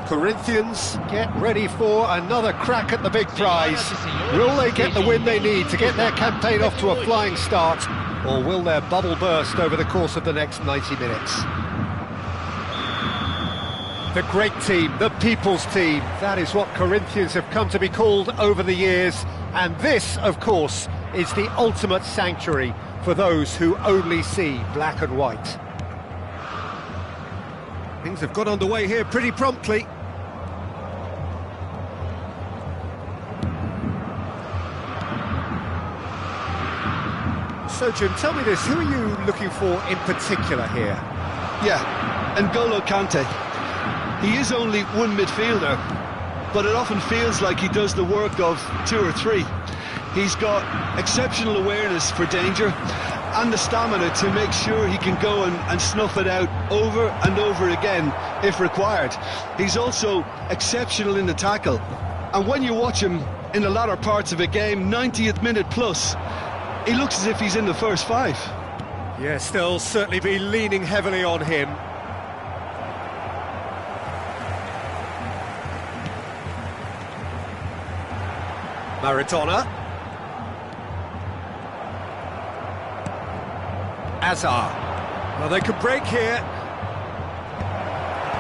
Corinthians get ready for another crack at the big prize. Will they get the win they need to get their campaign off to a flying start, or will their bubble burst over the course of the next 90 minutes? The great team, the people's team, that is what Corinthians have come to be called over the years, and this, of course, is the ultimate sanctuary for those who only see black and white. Things have got underway here pretty promptly. So, Jim, tell me this, who are you looking for in particular here? Yeah, N'Golo Kante. He is only one midfielder, but it often feels like he does the work of two or three. He's got exceptional awareness for danger and the stamina to make sure he can go and snuff it out over and over again if required. He's also exceptional in the tackle, and when you watch him in the latter parts of a game, 90th minute plus, he looks as if he's in the first five. Yes, they'll certainly be leaning heavily on him. Maradona. Azar. Well, they could break here.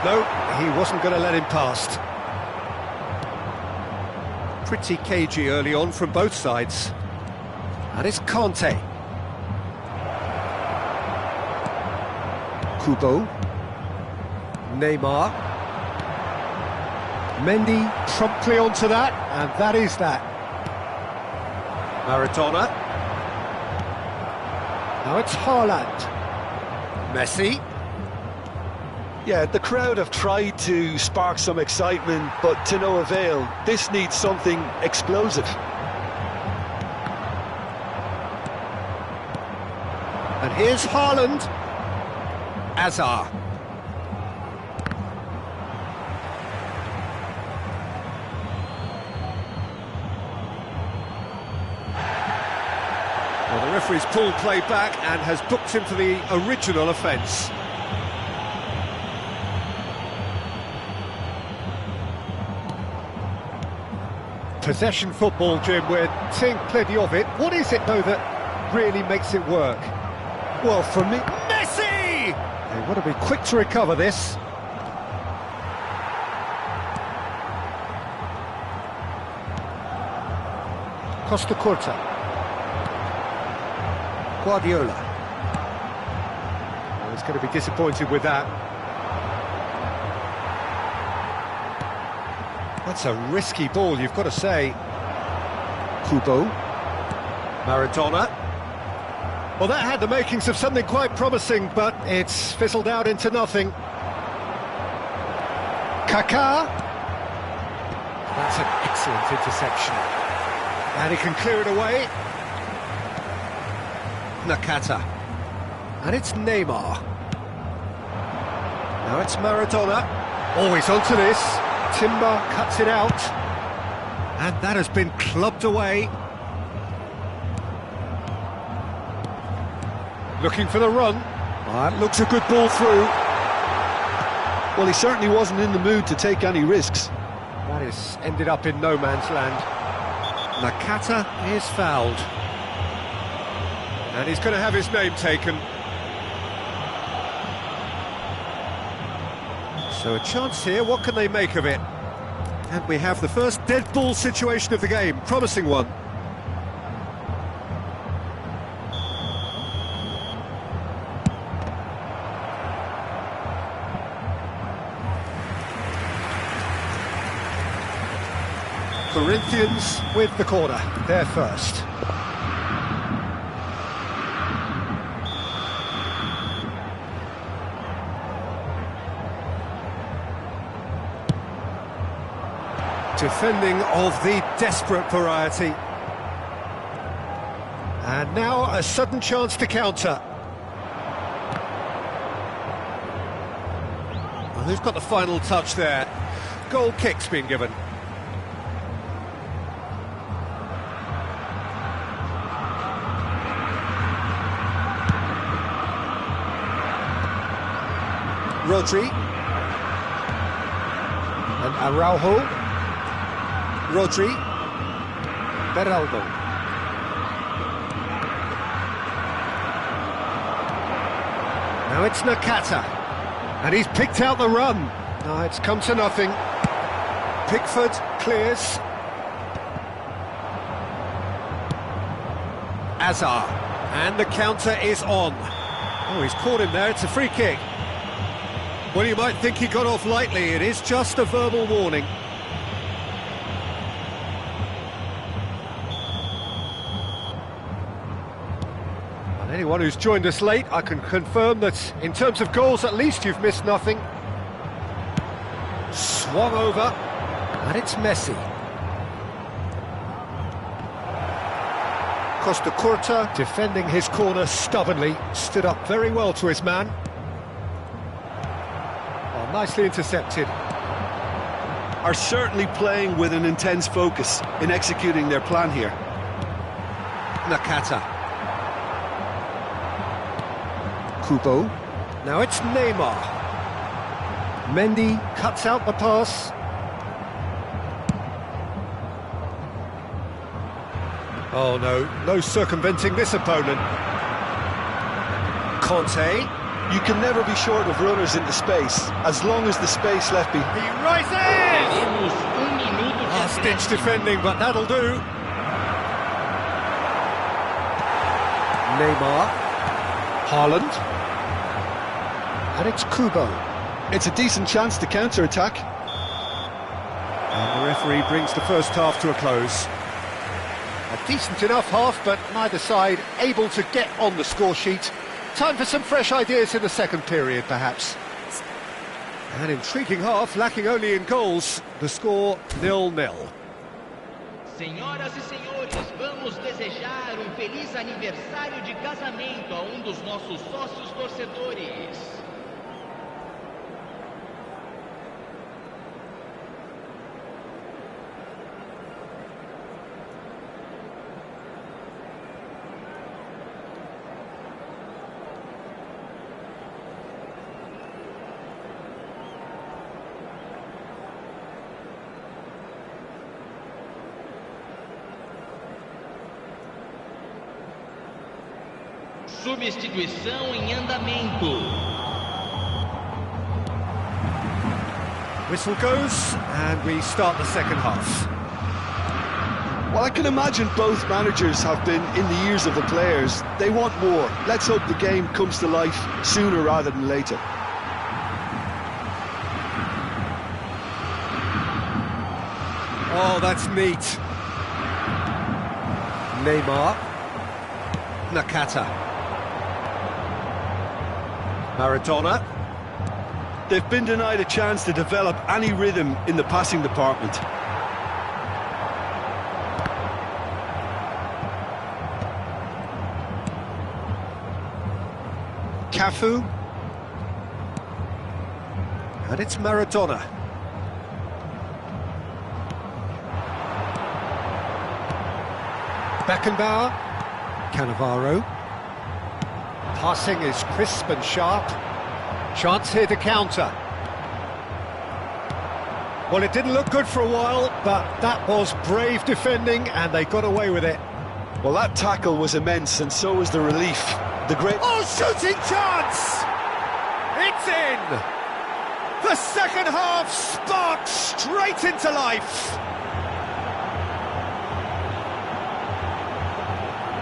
No, he wasn't going to let him past. Pretty cagey early on from both sides. And it's Kante. Kubo. Neymar. Mendy promptly onto that, and that is that. Maradona. Now it's Haaland. Messi. Yeah, the crowd have tried to spark some excitement, but to no avail. This needs something explosive. And here's Haaland. Azar. Well, the referee's pulled play back and has booked him for the original offence. Possession football, Jim, we're seeing plenty of it. What is it, though, that really makes it work? Well, for me... Messi! They want to be quick to recover this. Costa Curta. Guardiola. Well, he's going to be disappointed with that. That's a risky ball, you've got to say. Kubo. Maradona. Well, that had the makings of something quite promising, but it's fizzled out into nothing. Kaká. That's an excellent interception. And he can clear it away. Nakata. And it's Neymar. Now it's Maradona. Always onto this. Timber cuts it out. And that has been clubbed away. Looking for the run. That looks a good ball through. Well, he certainly wasn't in the mood to take any risks. That is ended up in no man's land. Nakata is fouled. And he's going to have his name taken. So a chance here, what can they make of it? And we have the first dead ball situation of the game, promising one. Corinthians with the corner, they're first. Defending of the desperate variety. And now a sudden chance to counter. Well, who's got the final touch there? Goal kick's been given. Rodri. Araujo. Rodri. Beraldo. Now it's Nakata. And he's picked out the run. No, it's come to nothing. Pickford clears. Azar. And the counter is on. Oh, he's caught him there. It's a free kick. Well, you might think he got off lightly. It is just a verbal warning. And anyone who's joined us late, I can confirm that in terms of goals, at least you've missed nothing. Swung over, and it's Messi. Costa Curta, defending his corner stubbornly, stood up very well to his man. Oh, nicely intercepted. Are certainly playing with an intense focus in executing their plan here. Nakata. Kubo. Now it's Neymar. Mendy cuts out the pass. Oh no circumventing this opponent. Conte. You can never be short of runners into space, as long as the space left behind. He rises! Last-ditch defending, but that'll do. Neymar. Haaland. And it's Kubo. It's a decent chance to counter-attack. And the referee brings the first half to a close. A decent enough half, but neither side able to get on the score sheet. Time for some fresh ideas in the second period, perhaps. An intriguing half, lacking only in goals. The score 0-0. Senhoras e senhores, vamos desejar feliz aniversário de casamento a dos nossos sócios torcedores. Substituição em andamento. Whistle goes, and we start the second half. Well, I can imagine both managers have been in the ears of the players. They want more. Let's hope the game comes to life sooner rather than later. Oh, that's neat. Neymar. Nakata. Maradona. They've been denied a chance to develop any rhythm in the passing department. Cafu. And it's Maradona. Beckenbauer. Cannavaro. Passing is crisp and sharp. Chance here to counter. Well, it didn't look good for a while, but that was brave defending, and they got away with it. Well, that tackle was immense, and so was the relief. The great... Oh, shooting chance! It's in! The second half sparks straight into life.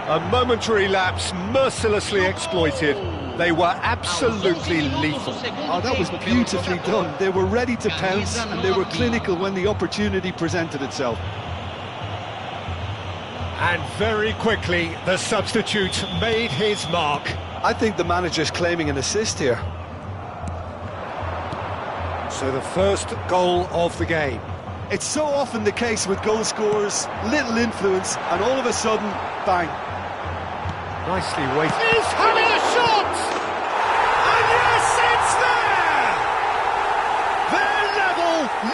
A momentary lapse mercilessly exploited. They were absolutely lethal. Oh, that was beautifully done. They were ready to pounce, and they were clinical when the opportunity presented itself. And very quickly, the substitute made his mark. I think the manager's claiming an assist here. So the first goal of the game. It's so often the case with goal scorers, little influence, and all of a sudden, bang. Nicely weighted. He's having a shot! And yes, it's there! They're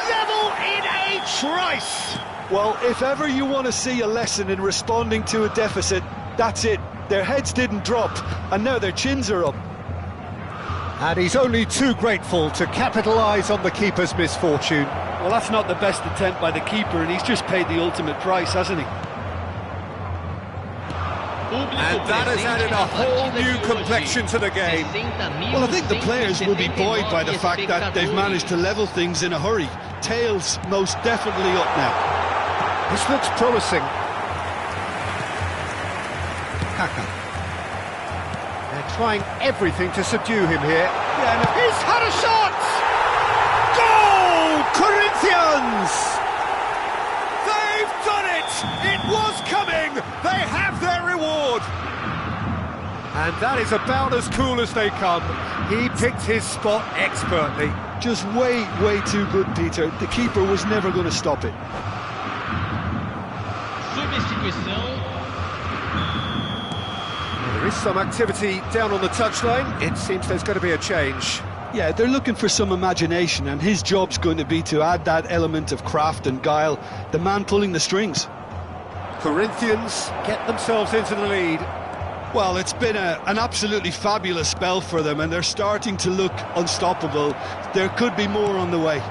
level in a trice! Well, if ever you want to see a lesson in responding to a deficit, that's it. Their heads didn't drop, and now their chins are up. And he's only too grateful to capitalise on the keeper's misfortune. Well, that's not the best attempt by the keeper, and he's just paid the ultimate price, hasn't he? And that has added a whole new complexion to the game. Well, I think the players will be buoyed by the fact that they've managed to level things in a hurry. Tails most definitely up now. This looks promising. Kaka. They're trying everything to subdue him here. Yeah, no. He's had a shot! Goal! Corinthians! They've done it! It was coming! They have their reward! And that is about as cool as they come. He picked his spot expertly. Just way too good, Peter. The keeper was never going to stop it. Substituição. There is some activity down on the touchline. It seems there's going to be a change. Yeah, they're looking for some imagination, and his job's going to be to add that element of craft and guile, the man pulling the strings. Corinthians get themselves into the lead. Well, it's been an absolutely fabulous spell for them, and they're starting to look unstoppable. There could be more on the way.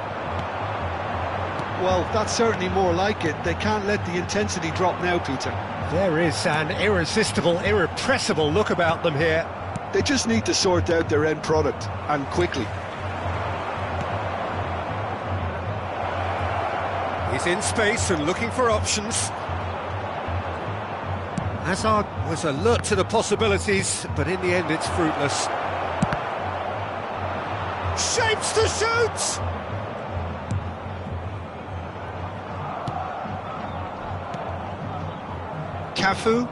Well, that's certainly more like it. They can't let the intensity drop now, Peter. There is an irresistible, irrepressible look about them here. They just need to sort out their end product, and quickly. He's in space and looking for options. Hazard was alert to the possibilities, but in the end it's fruitless. Shapes to shoot! Cafu.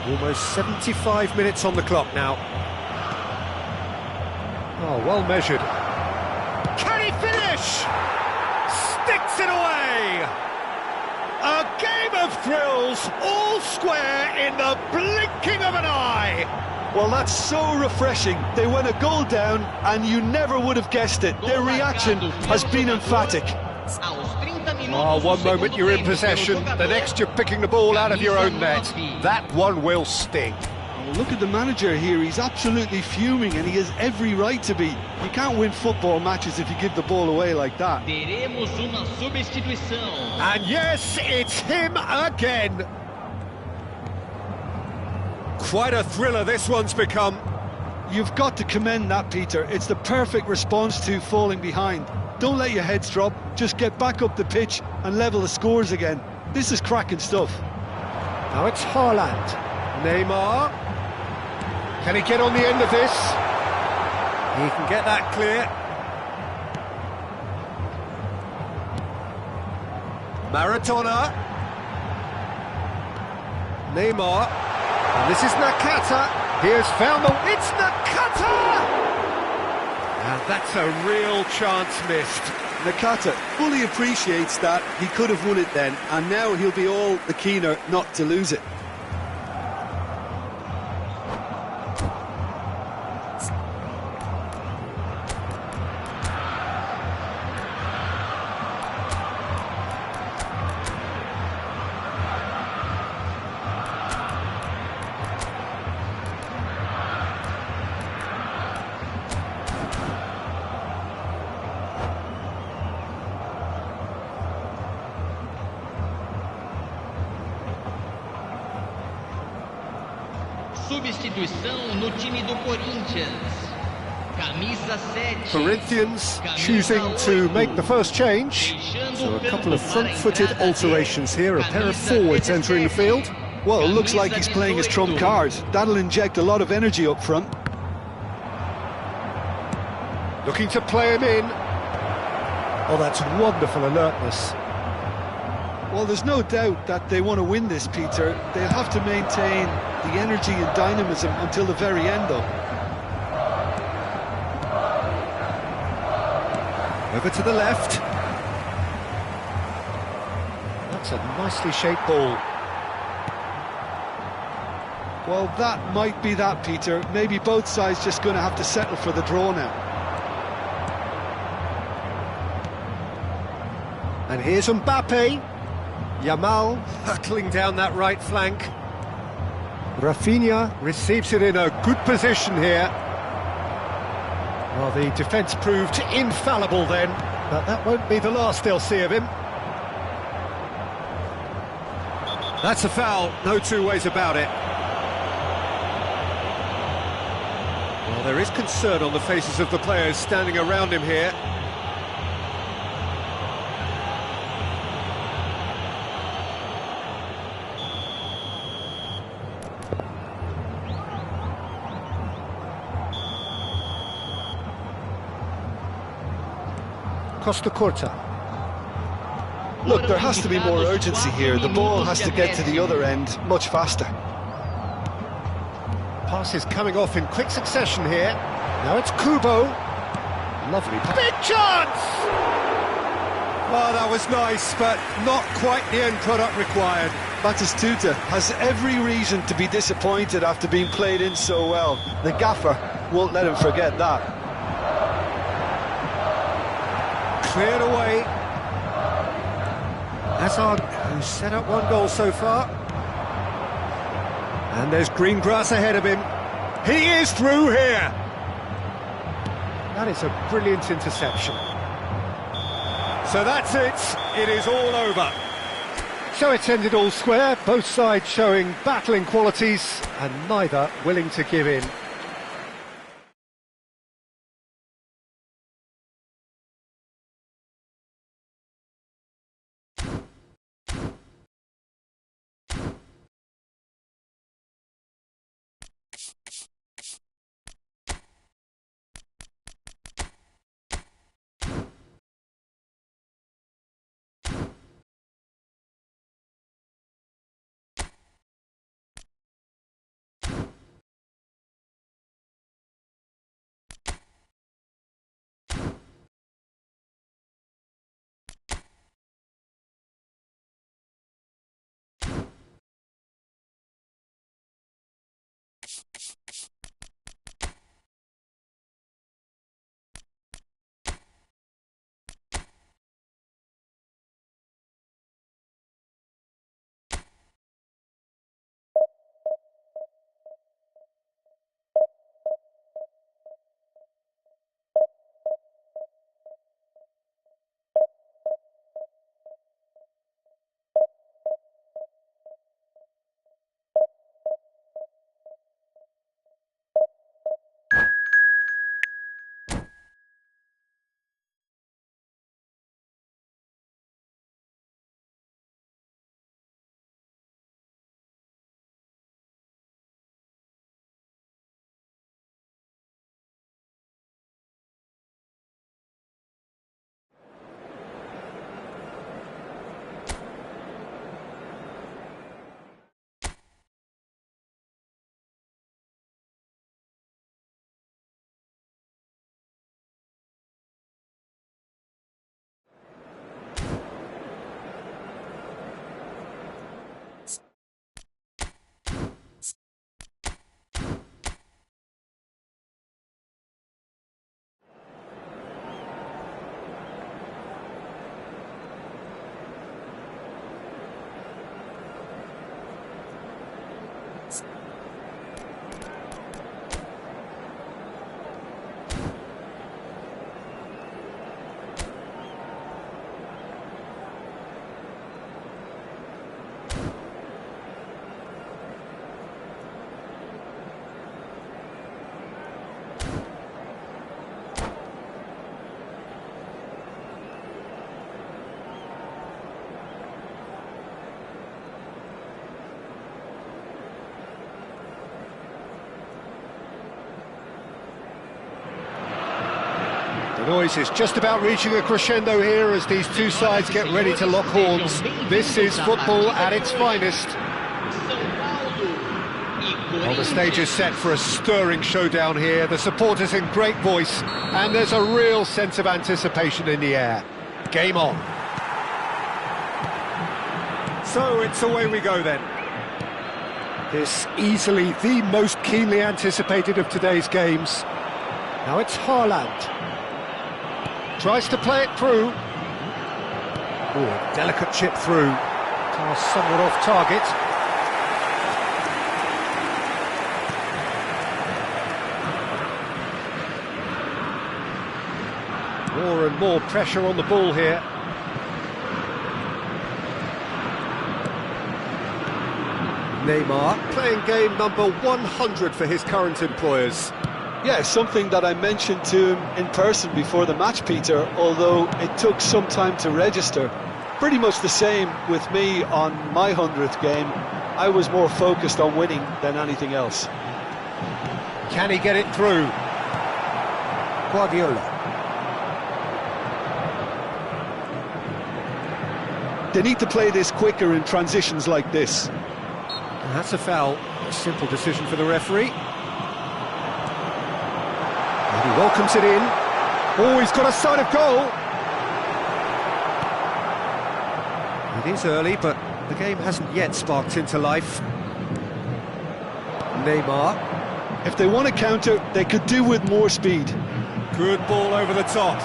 Almost 75 minutes on the clock now. Oh, well measured. Can he finish? Sticks it away! A game of thrills, all square in the blinking of an eye! Well, that's so refreshing. They went a goal down, and you never would have guessed it. Their reaction has been emphatic. Oh, one moment you're in possession, the next you're picking the ball out of your own net. That one will sting. Well, look at the manager here, he's absolutely fuming, and he has every right to be. You can't win football matches if you give the ball away like that. Teremos uma substituição. And yes, it's him again. Quite a thriller this one's become. You've got to commend that, Peter. It's the perfect response to falling behind. Don't let your heads drop, just get back up the pitch and level the scores again. This is cracking stuff. Now it's Haaland. Neymar. Can he get on the end of this? He can get that clear. Maradona. Neymar. And this is Nakata. He has found the... It's Nakata! And that's a real chance missed. Nakata fully appreciates that. He could have won it then, and now he'll be all the keener not to lose it. Substituição no time do Corinthians. Camisa 7. Corinthians choosing to make the first change. So a couple of front-footed alterations here, a pair of forwards entering the field. Well, it looks like he's playing his trump card. That'll inject a lot of energy up front. Looking to play him in. Oh, that's wonderful alertness. Well, there's no doubt that they want to win this, Peter. They'll have to maintain the energy and dynamism until the very end, though. Over to the left. That's a nicely shaped ball. Well, that might be that, Peter. Maybe both sides just going to have to settle for the draw now. And here's Mbappe. Yamal hurtling down that right flank. Rafinha receives it in a good position here. Well, the defence proved infallible then, but that won't be the last they'll see of him. That's a foul, no two ways about it. Well, there is concern on the faces of the players standing around him here. Costa Corta. Look, there has to be more urgency here. The ball has to get to the other end much faster. Passes coming off in quick succession here. Now it's Kubo. Lovely. Big chance! Oh, that was nice, but not quite the end product required. Batistuta has every reason to be disappointed after being played in so well. The gaffer won't let him forget that. Cleared away. Hazard, who's set up one goal so far. And there's green grass ahead of him. He is through here. That is a brilliant interception. So that's it. It is all over. So it's ended all square, both sides showing battling qualities and neither willing to give in. The noise is just about reaching a crescendo here as these two sides get ready to lock horns. This is football at its finest. Well, the stage is set for a stirring showdown here. The supporters in great voice, and there's a real sense of anticipation in the air. Game on. So it's away we go then. This easily the most keenly anticipated of today's games. Now it's Haaland. Tries to play it through. Oh, delicate chip through. Pass somewhat off target. more and more pressure on the ball here. Neymar playing game number 100 for his current employers. Yeah, something that I mentioned to him in person before the match, Peter, although it took some time to register. Pretty much the same with me on my 100th game. I was more focused on winning than anything else. Can he get it through? Guardiola. They need to play this quicker in transitions like this. And that's a foul. A simple decision for the referee. And he welcomes it in. Oh, he's got a sight of goal. It is early, but the game hasn't yet sparked into life. Neymar. If they want to counter, they could do with more speed. Good ball over the top.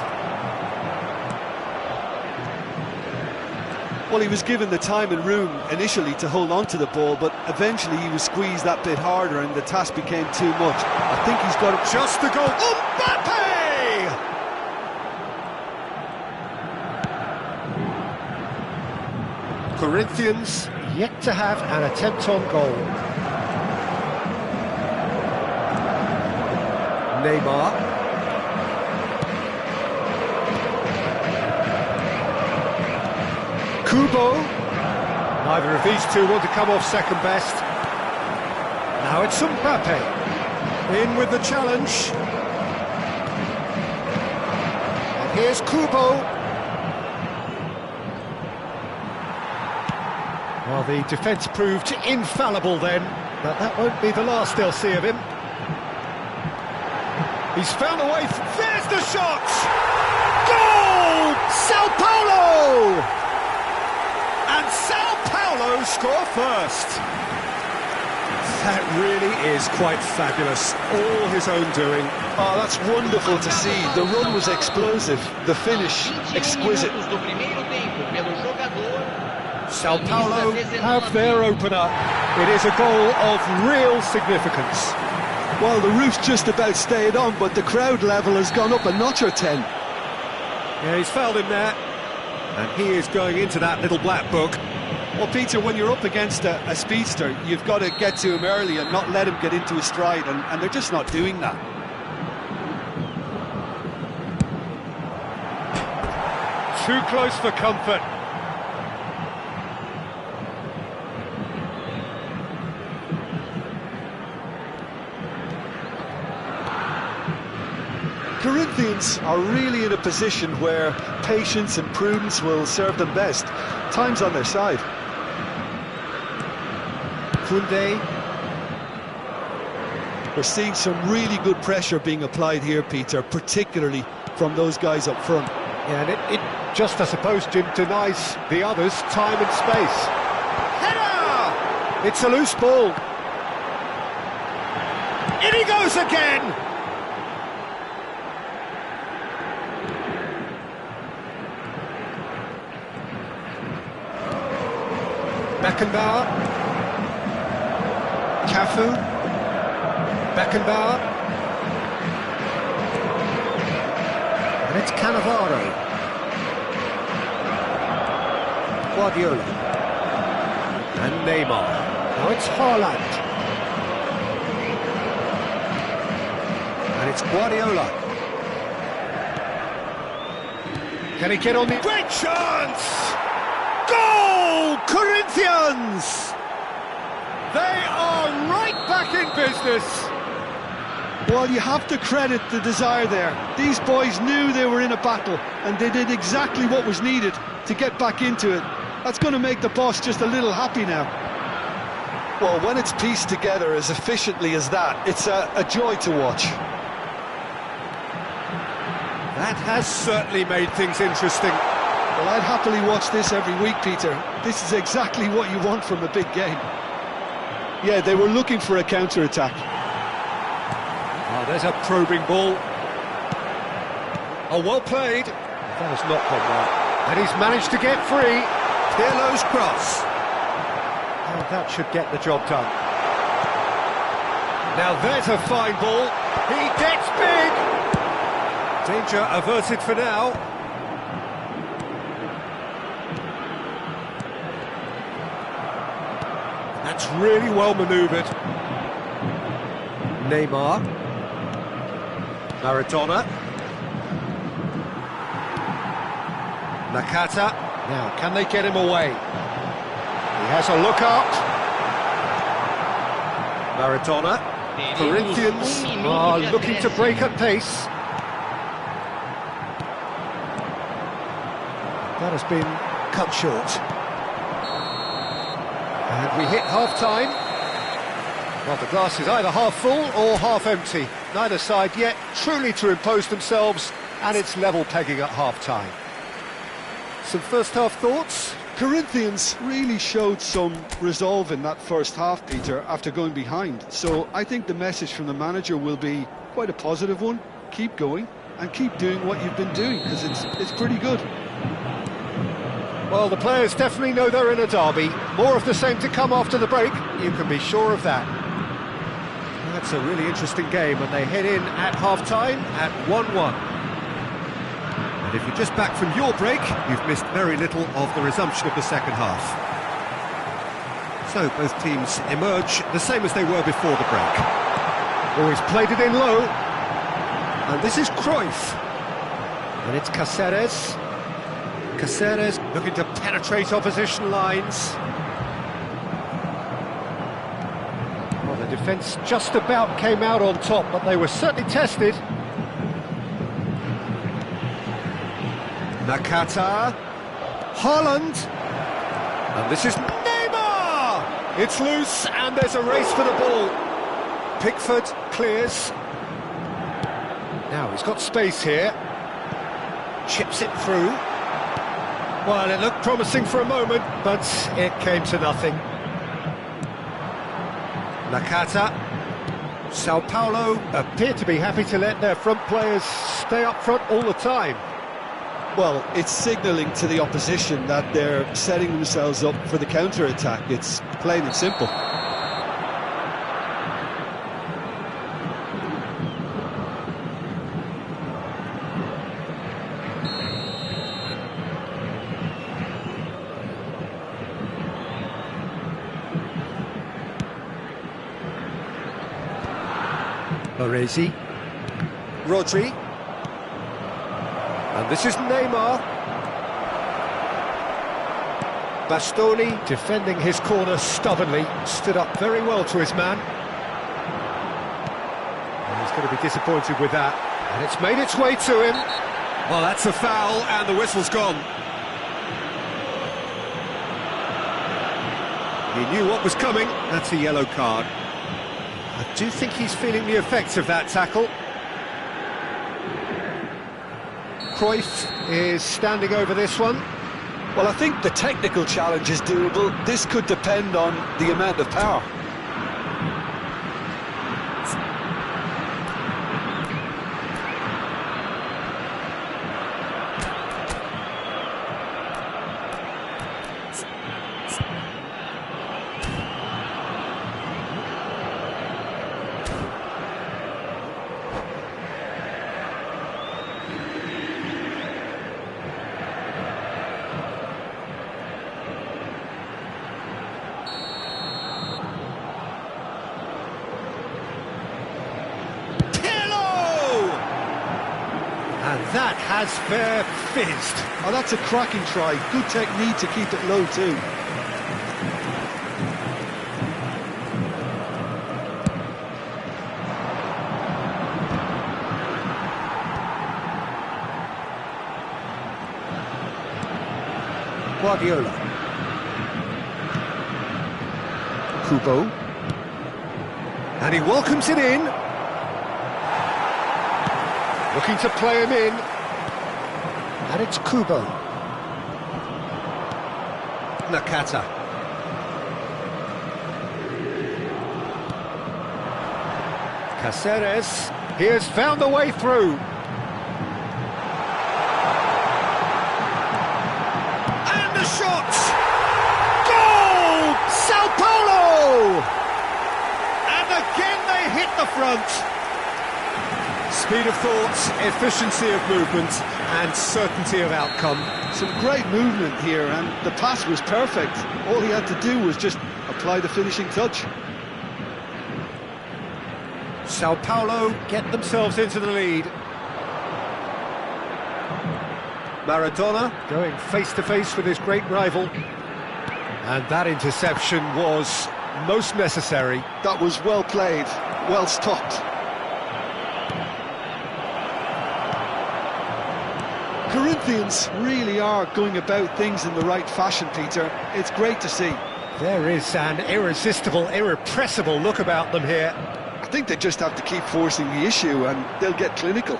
Well, he was given the time and room initially to hold on to the ball, but eventually he was squeezed that bit harder and the task became too much. I think he's got it. Just the goal. Mbappe! Corinthians yet to have an attempt on goal. Neymar. Kubo. Neither of these two want to come off second best. Now it's Mbappe. In with the challenge. And here's Kubo. Well, the defence proved infallible then, but that won't be the last they'll see of him. He's found a way. There's the shot! Goal! Sao Paulo! And Sao Paulo score first. That really is quite fabulous. All his own doing. Oh, that's wonderful to see. The run was explosive, the finish exquisite. Sao Paulo have their opener. It is a goal of real significance. Well, the roof's just about stayed on, but the crowd level has gone up a notch or 10. Yeah, he's fouled him there. And he is going into that little black book. Well, Peter, when you're up against a speedster, you've got to get to him early and not let him get into his stride, and they're just not doing that. Too close for comfort. Corinthians are really in a position where patience and prudence will serve them best. Time's on their side. Koundé. We're seeing some really good pressure being applied here, Peter, particularly from those guys up front. Yeah, and it just, I suppose, denies the others time and space. Header! It's a loose ball. In he goes again! Beckenbauer. Cafu. Beckenbauer. And it's Cannavaro. Guardiola. And Neymar. Now it's Haaland. And it's Guardiola. Can he get on the... Great chance! Goal! Corinthians! They are right back in business. Well, you have to credit the desire there. These boys knew they were in a battle, and they did exactly what was needed to get back into it. That's going to make the boss just a little happy now. Well, when it's pieced together as efficiently as that, it's a joy to watch. That has certainly made things interesting. Well, I'd happily watch this every week, Peter. This is exactly what you want from a big game. Yeah, they were looking for a counter-attack. Oh, there's a probing ball. Oh, well played. That has not gone well. And he's managed to get free. Pirlo's cross. Oh, that should get the job done. Now there's a fine ball. He gets big. Danger averted for now. That's really well manoeuvred. Neymar. Maradona. Nakata. Now, can they get him away? He has a look out. Maradona. Corinthians are looking to break at pace. That has been cut short. And we hit half-time. Well, the glass is either half full or half empty. Neither side yet truly to impose themselves, and it's level pegging at half-time. Some first-half thoughts? Corinthians really showed some resolve in that first half, Peter, after going behind. So I think the message from the manager will be quite a positive one. Keep going and keep doing what you've been doing, because it's pretty good. Well, the players definitely know they're in a derby. More of the same to come after the break, you can be sure of that. That's a really interesting game, and they head in at half-time at 1-1. And if you're just back from your break, you've missed very little of the resumption of the second half. So both teams emerge the same as they were before the break. Oh, he's played it in low. And this is Cruyff. And it's Cáceres. Cáceres looking to penetrate opposition lines. Well, the defence just about came out on top, but they were certainly tested. Nakata. Haaland. And this is Neymar! It's loose, and there's a race for the ball. Pickford clears. Now he's got space here. Chips it through. Well, it looked promising for a moment, but it came to nothing. Nakata. Sao Paulo appear to be happy to let their front players stay up front all the time. Well, it's signalling to the opposition that they're setting themselves up for the counter-attack. It's plain and simple. Baresi. Rodri. And this is Neymar. Bastoni defending his corner stubbornly, stood up very well to his man. And he's going to be disappointed with that. And it's made its way to him. Well, that's a foul, and the whistle's gone. He knew what was coming. That's a yellow card. I do think he's feeling the effects of that tackle. Cruyff is standing over this one. Well, I think the technical challenge is doable. This could depend on the amount of power. And that has fair fizzed. Oh, that's a cracking try. Good technique to keep it low too. Guardiola. Kubo. And he welcomes it in. Looking to play him in. And it's Kubo. Nakata. Cáceres. He has found the way through. And the shot! Goal! Sao Paulo! And again they hit the front. Speed of thought, efficiency of movement, and certainty of outcome. Some great movement here, and the pass was perfect. All he had to do was just apply the finishing touch. Sao Paulo get themselves into the lead. Maradona going face-to-face with his great rival. And that interception was most necessary. That was well played, well stopped. Corinthians really are going about things in the right fashion, Peter. It's great to see. There is an irresistible, irrepressible look about them here. I think they just have to keep forcing the issue and they'll get clinical.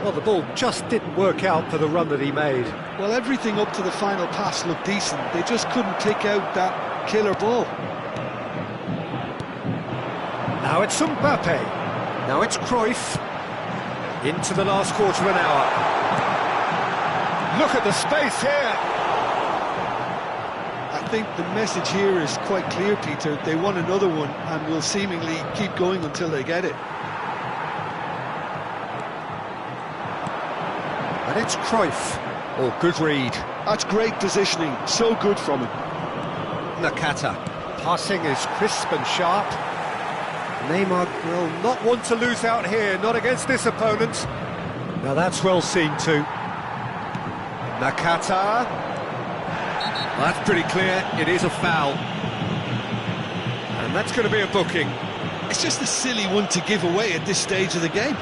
Well, the ball just didn't work out for the run that he made. Well, everything up to the final pass looked decent. They just couldn't pick out that killer ball. Now it's Mbappe. Now it's Cruyff. Into the last quarter of an hour. Look at the space here. I think the message here is quite clear, Peter. They want another one and will seemingly keep going until they get it. And it's Cruyff. Oh, good read. That's great positioning. So good from him. Nakata. Passing is crisp and sharp. Neymar will not want to lose out here, not against this opponent. Now that's well seen too. Nakata. Well, that's pretty clear, it is a foul. And that's going to be a booking. It's just a silly one to give away at this stage of the game.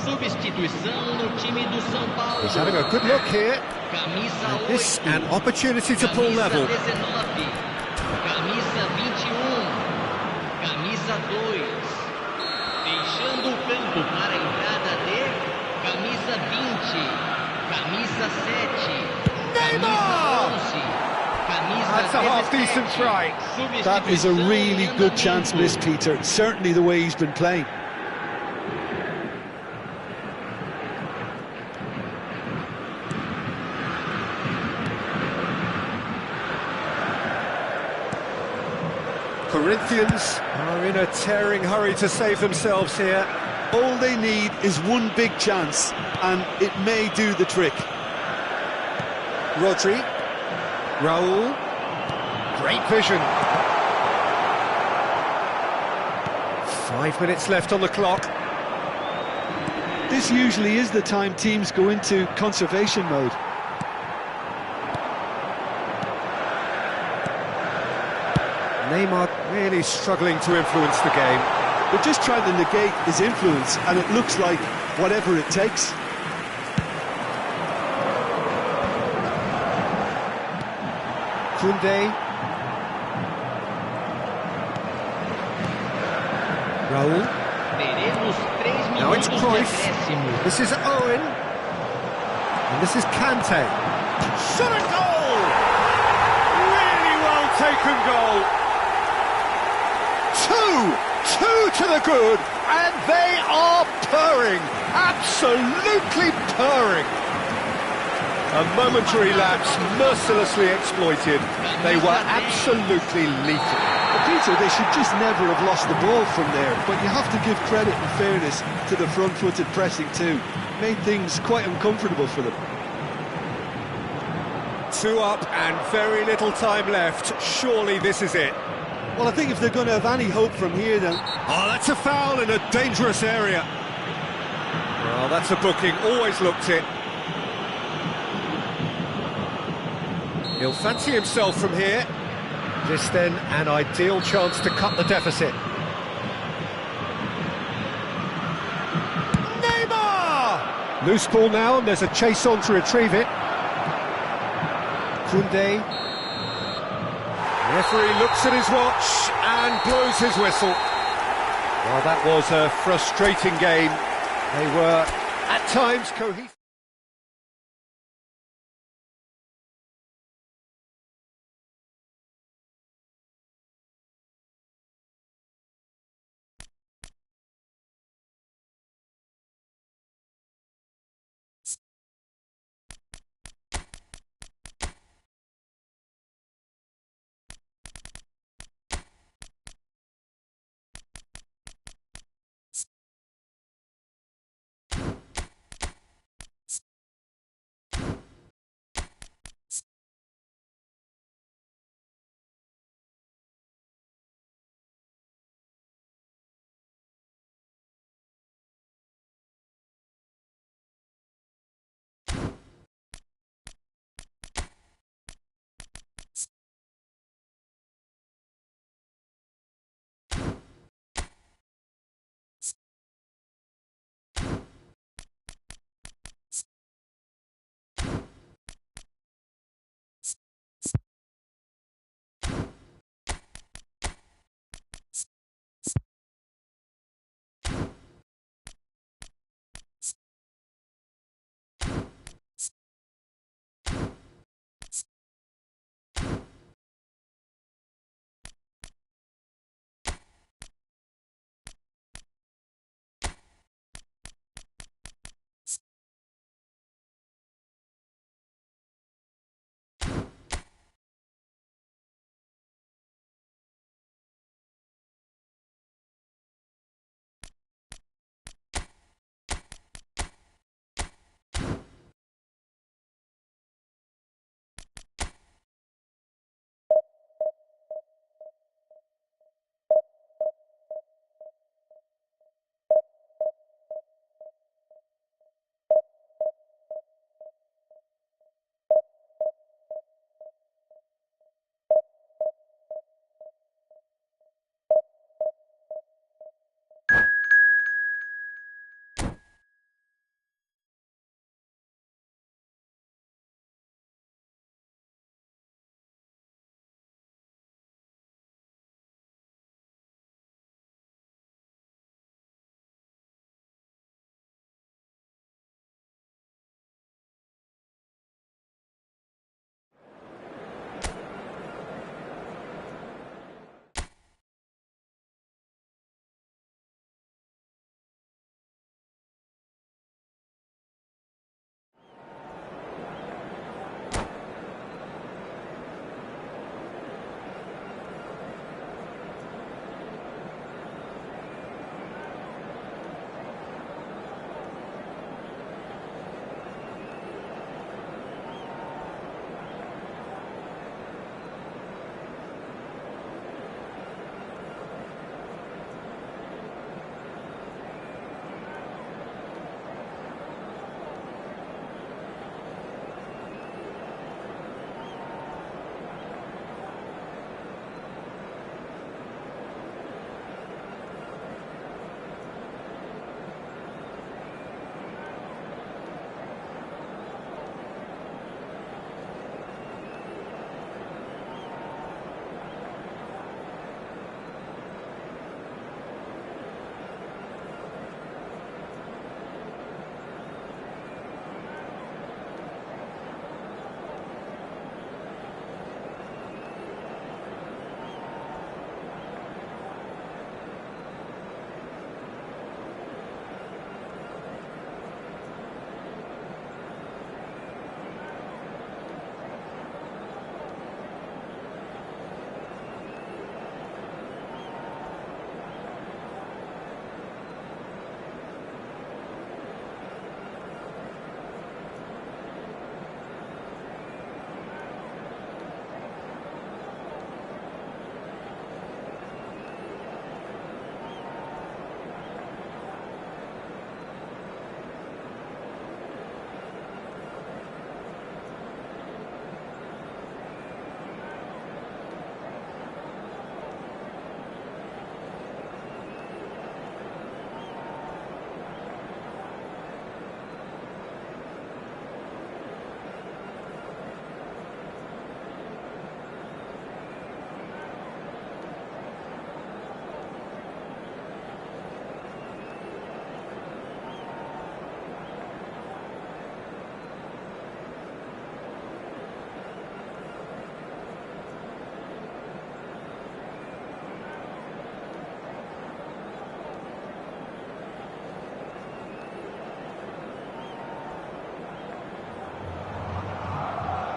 Substituição no time do São Paulo. He's having a good look here. Camisa 8. This an opportunity to pull level. Camisa 19. Camisa 21. Camisa 2. Deixando o campo para a entrada de camisa 20. Camisa 7. Neymar! Camisa 11. That's a half-decent try. That is a really good chance missed, Peter. Certainly the way he's been playing. Corinthians are in a tearing hurry to save themselves here. All they need is one big chance, and it may do the trick. Rodri. Raul. Great vision. 5 minutes left on the clock. This usually is the time teams go into conservation mode. Neymar really struggling to influence the game. They're just trying to negate his influence, and it looks like whatever it takes. Koundé. Raul. Now it's Cruyff. This is Owen. And this is Kante. Shot a goal! Really well taken goal. Two to the good, and they are purring, absolutely purring. A momentary lapse, mercilessly exploited. They were absolutely lethal. But Peter, they should just never have lost the ball from there, but you have to give credit and fairness to the front-footed pressing too. Made things quite uncomfortable for them. 2 up and very little time left. Surely this is it. Well, I think if they're going to have any hope from here, then... Oh, that's a foul in a dangerous area. Well, Well, that's a booking, always looked it. He'll fancy himself from here. This then an ideal chance to cut the deficit. Neymar! Loose ball now, and there's a chase on to retrieve it. Koundé. The referee looks at his watch and blows his whistle. Well, that was a frustrating game. They were, at times, cohesive.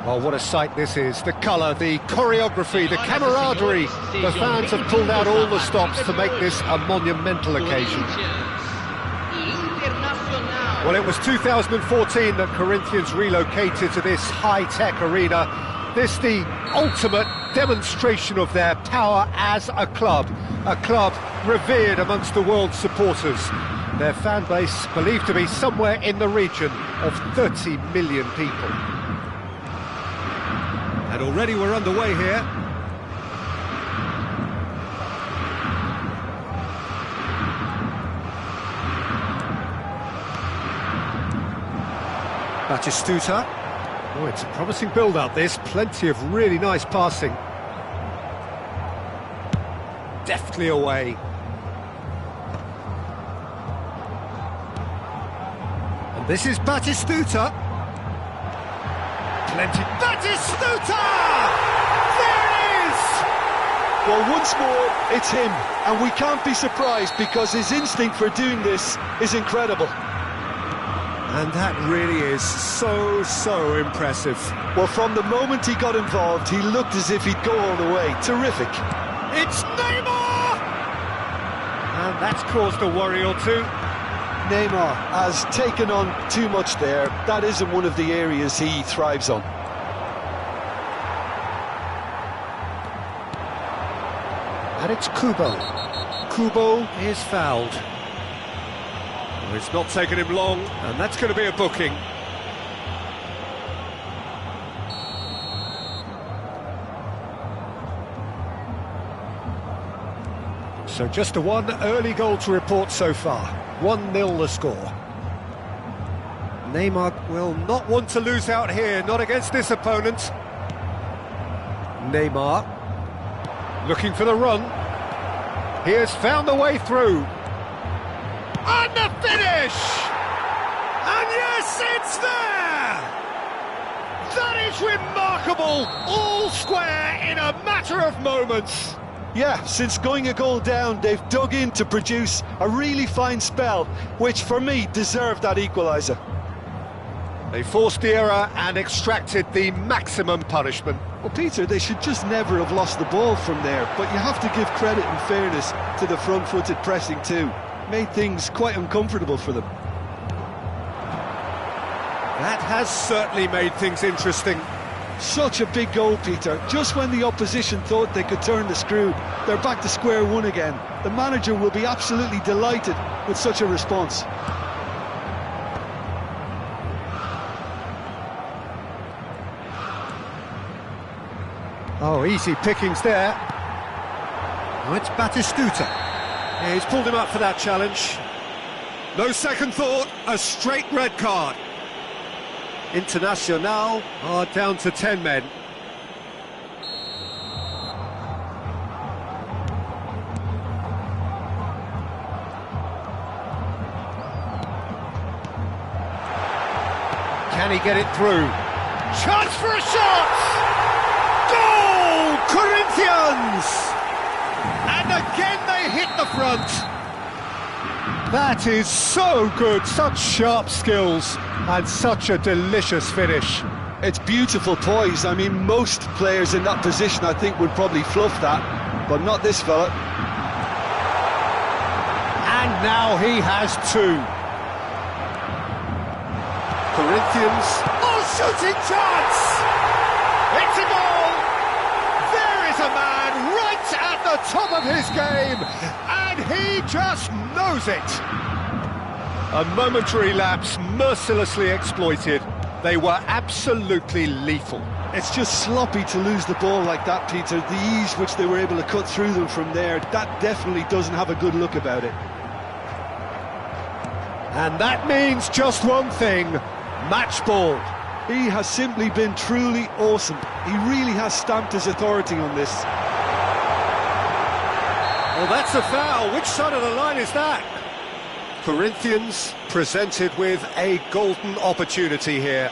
Oh, what a sight this is. The colour, the choreography, the camaraderie. The fans have pulled out all the stops to make this a monumental occasion. Well, it was 2014 that Corinthians relocated to this high-tech arena. This the ultimate demonstration of their power as a club revered amongst the world's supporters. Their fan base believed to be somewhere in the region of 30 million people. And already we're underway here. Batistuta. Oh, it's a promising build-up, this. Plenty of really nice passing. Deftly away. And this is Batistuta. Plenty. Batistuta! There it is! Well, once more, it's him. And we can't be surprised because his instinct for doing this is incredible. And that really is so impressive. Well, from the moment he got involved, he looked as if he'd go all the way. Terrific. It's Neymar! And that's caused a worry or two. Neymar has taken on too much there. That isn't one of the areas he thrives on. And it's Kubo. Kubo is fouled. It's not taken him long, and that's going to be a booking. So just the one early goal to report so far. 1-0 the score. Neymar will not want to lose out here, not against this opponent. Neymar looking for the run. He has found the way through. And the finish! And yes, it's there! That is remarkable! All square in a matter of moments. Yeah, since going a goal down, they've dug in to produce a really fine spell, which for me deserved that equaliser. They forced the error and extracted the maximum punishment. Well, Peter, they should just never have lost the ball from there, but you have to give credit and fairness to the front-footed pressing too. Made things quite uncomfortable for them. That has certainly made things interesting. Such a big goal, Peter. Just when the opposition thought they could turn the screw, they're back to square one again. The manager will be absolutely delighted with such a response. Oh, easy pickings there. Oh, it's Batistuta. Yeah, he's pulled him up for that challenge. No second thought, a straight red card. Internacional are down to 10 men. Can he get it through? Chance for a shot! Goal! Corinthians! And again they hit the front. That is so good, such sharp skills and such a delicious finish. It's beautiful poise. I mean, most players in that position I think would probably fluff that, but not this fella. And now he has two. Corinthians, oh, shooting chance! It's a goal! There is a man right at the top of his game, and he just knows it. A momentary lapse mercilessly exploited. They were absolutely lethal. It's just sloppy to lose the ball like that, Peter. The ease which they were able to cut through them from there, that definitely doesn't have a good look about it. And that means just one thing, match ball. He has simply been truly awesome. He really has stamped his authority on this. Well, that's a foul. Which side of the line is that? Corinthians presented with a golden opportunity here.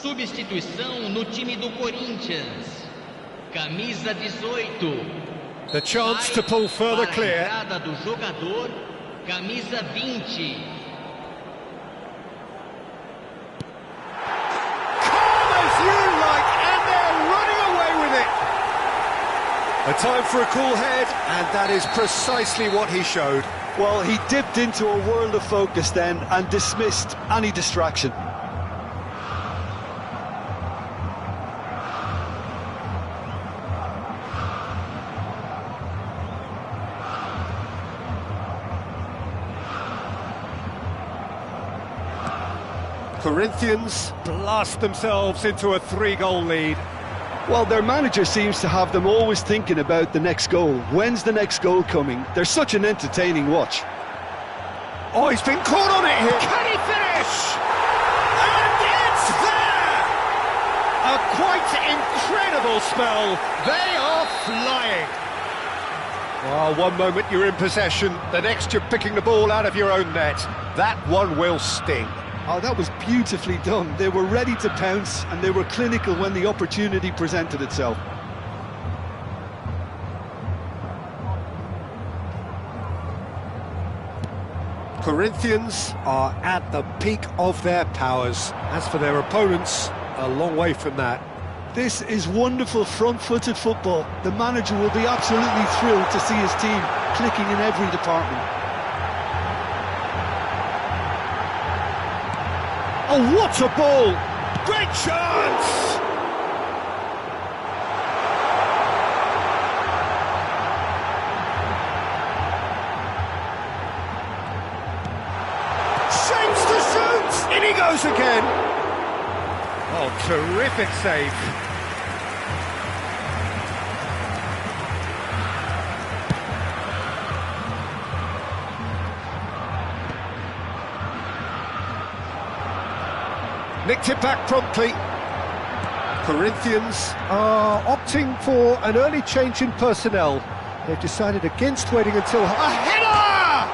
Substituição no time do Corinthians. Camisa 18. The chance to pull further Para a clear. entrada do jogador, camisa 20. Calm as you like, and they're running away with it. A time for a cool head, and that is precisely what he showed. Well, he dipped into a world of focus then and dismissed any distraction. Corinthians blast themselves into a 3-goal lead. Well, their manager seems to have them always thinking about the next goal. When's the next goal coming? They're such an entertaining watch. Oh, he's been caught on it here. Can he finish? And it's there! A quite incredible spell. They are flying. Well, one moment you're in possession, the next you're picking the ball out of your own net. That one will sting. Oh, that was beautifully done. They were ready to pounce and they were clinical when the opportunity presented itself. Corinthians are at the peak of their powers. As for their opponents, a long way from that. This is wonderful front-footed football. The manager will be absolutely thrilled to see his team clicking in every department. Oh, what a ball! Great chance! Shapes to shoot! In he goes again! Oh, terrific save. Nicked it back promptly. Corinthians are opting for an early change in personnel. They've decided against waiting until... A header!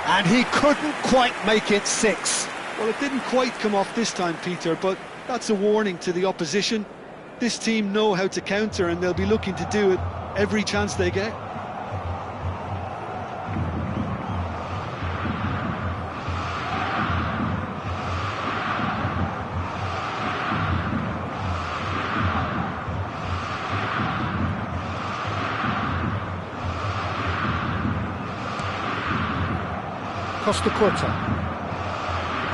And he couldn't quite make it 6. Well, it didn't quite come off this time, Peter, but that's a warning to the opposition. This team know how to counter and they'll be looking to do it every chance they get. Costa Curta.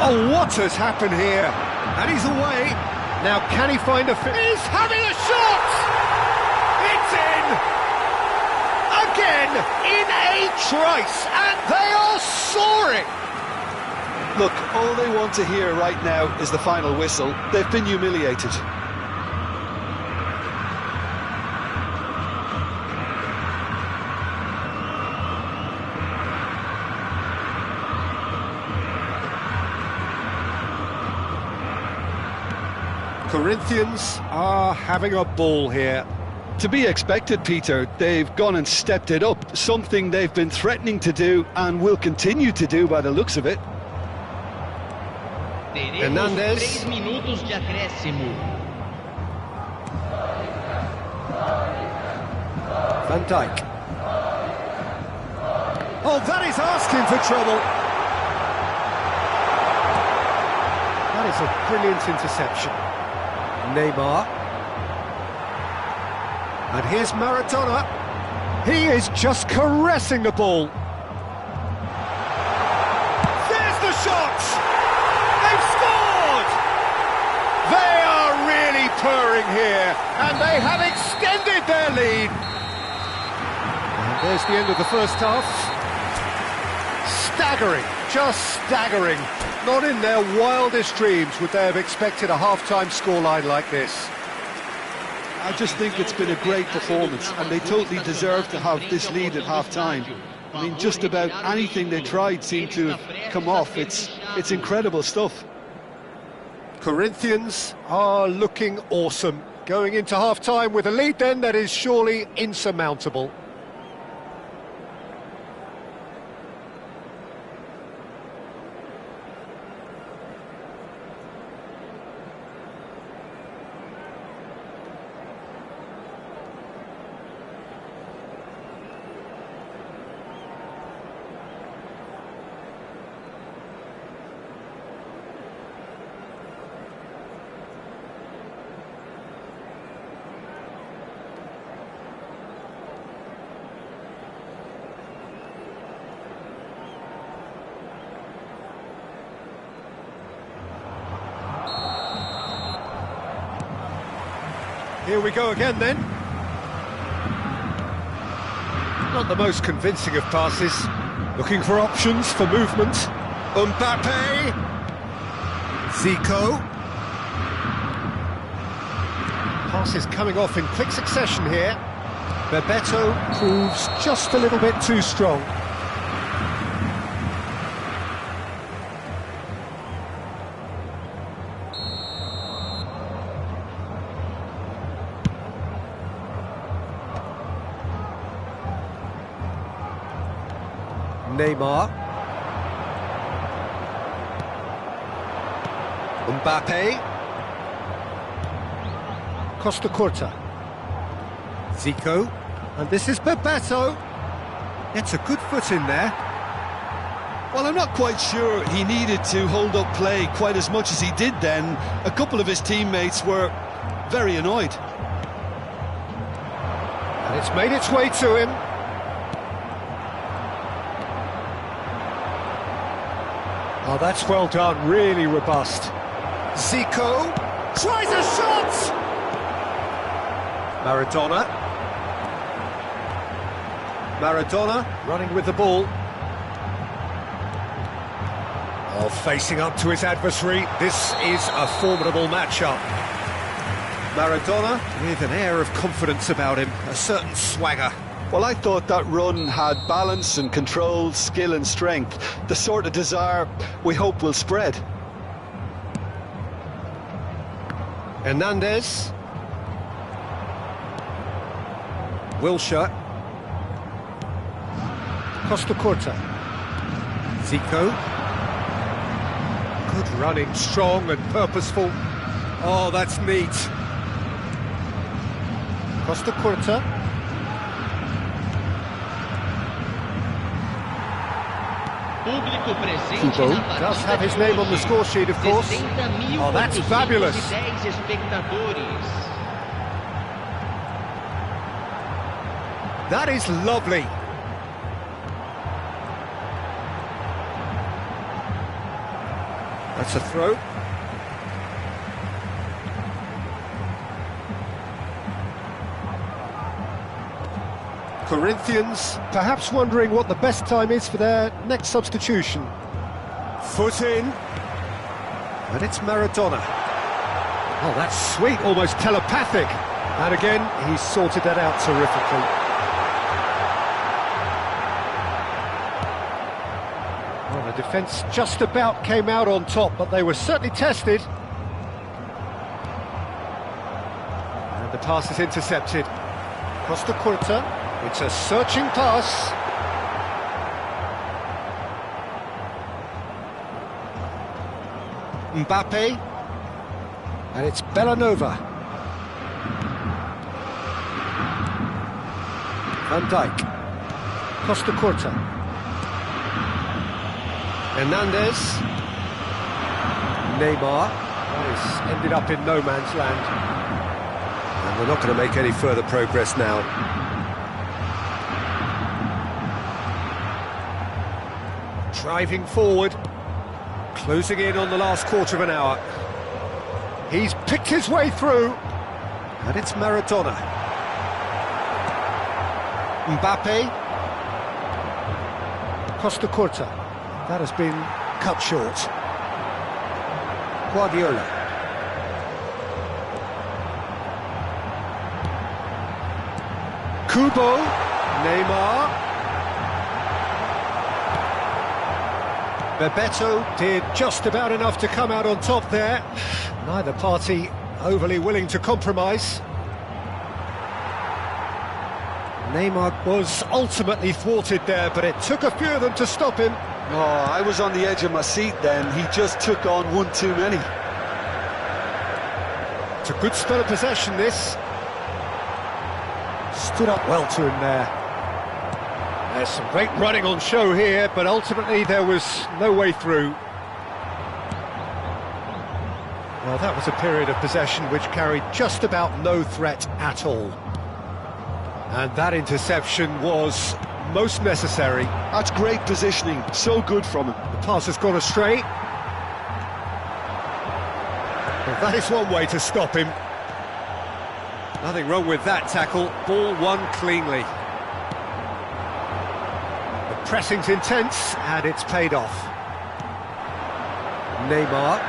Oh, what has happened here? And he's away. Now, can he find a fit? He's having a shot! It's in! Again, in a trice, and they are soaring! Look, all they want to hear right now is the final whistle. They've been humiliated. Corinthians are having a ball here. To be expected, Peter. They've gone and stepped it up, something they've been threatening to do and will continue to do by the looks of it. Teremos 3 minutos de acréscimo. Van Dijk. Oh, that is asking for trouble. That is a brilliant interception. Neymar. And here's Maradona. He is just caressing the ball. There's the shot! They've scored! They are really purring here, and they have extended their lead. And there's the end of the first half. Staggering, just staggering. Not in their wildest dreams would they have expected a half-time scoreline like this. I just think it's been a great performance and they totally deserve to have this lead at half-time. I mean, just about anything they tried seemed to have come off. It's incredible stuff. Corinthians are looking awesome. Going into half-time with a lead then that is surely insurmountable. Here we go again then. Not the most convincing of passes. Looking for options for movement. Mbappe. Zico. Passes coming off in quick succession here. Bebeto proves just a little bit too strong. Neymar. Mbappe. Costa Curta. Zico. And this is Bebeto. It's a good foot in there. Well, I'm not quite sure he needed to hold up play quite as much as he did then. A couple of his teammates were very annoyed. And it's made its way to him. Oh, that's well done, really robust. Zico tries a shot! Maradona. Maradona running with the ball. Oh, facing up to his adversary. This is a formidable matchup. Maradona with an air of confidence about him, a certain swagger. Well, I thought that run had balance and control, skill and strength, the sort of desire we hope will spread. Hernandez. Wilshere. Costa Curta. Zico. Good running, strong and purposeful. Oh, that's neat. Costa Curta. Kubo does have his name on the score sheet, of course. Oh, that's fabulous. That is lovely. That's a throw. Corinthians perhaps wondering what the best time is for their next substitution. Foot in. And it's Maradona. Oh, that's sweet, almost telepathic. And again, he's sorted that out terrifically. Well, the defence just about came out on top, but they were certainly tested. And the pass is intercepted. Costa Curta. It's a searching pass. Mbappe. And it's Bellanova. Van Dijk. Costa Curta. Hernandez. Neymar. He's ended up in no man's land. And we're not going to make any further progress now. Driving forward, closing in on the last quarter of an hour. He's picked his way through, and it's Maradona. Mbappe. Costa Curta. That has been cut short. Guardiola. Kubo. Neymar. Bebeto did just about enough to come out on top there. Neither party overly willing to compromise. Neymar was ultimately thwarted there, but it took a few of them to stop him. Oh, I was on the edge of my seat then. He just took on one too many. It's a good spell of possession, this. Stood up well to him there. There's some great running on show here, but ultimately there was no way through. Well, that was a period of possession which carried just about no threat at all. And that interception was most necessary. That's great positioning, so good from him. The pass has gone astray. Well, that is one way to stop him. Nothing wrong with that tackle, ball won cleanly. The pressing's intense, and it's paid off. Neymar.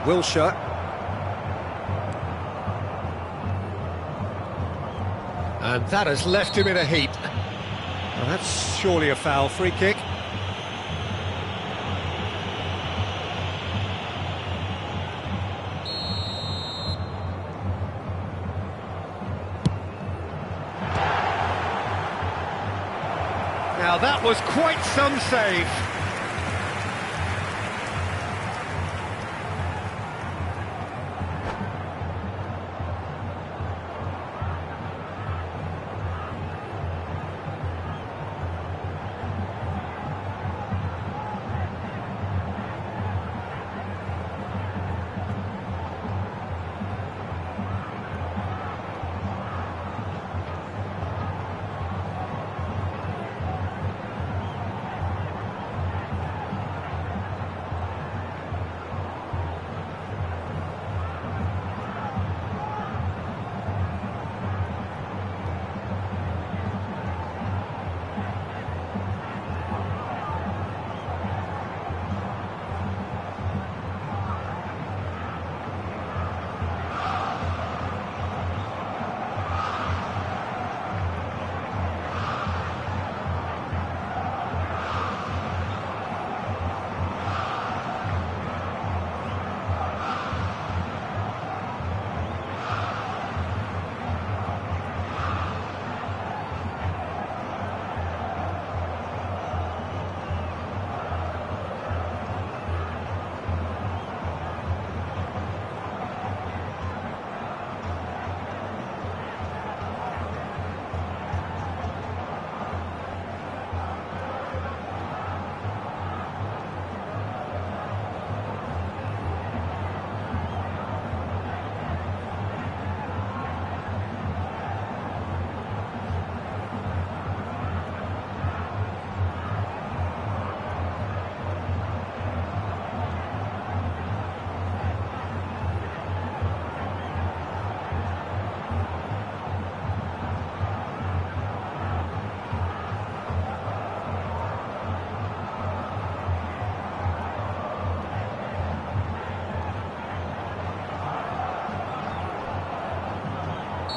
Wilshere. And that has left him in a heap. Well, that's surely a foul. Free kick. Now that was quite some save.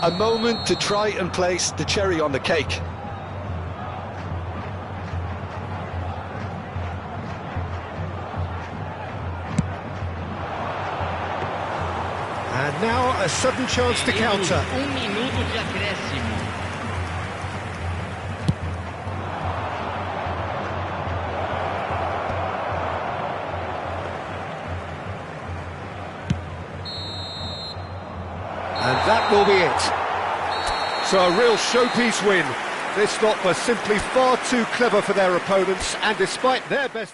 A moment to try and place the cherry on the cake. And now a sudden chance to counter. Minuto de acréscimo. And that will be it. So a real showpiece win. This lot were simply far too clever for their opponents, and despite their best...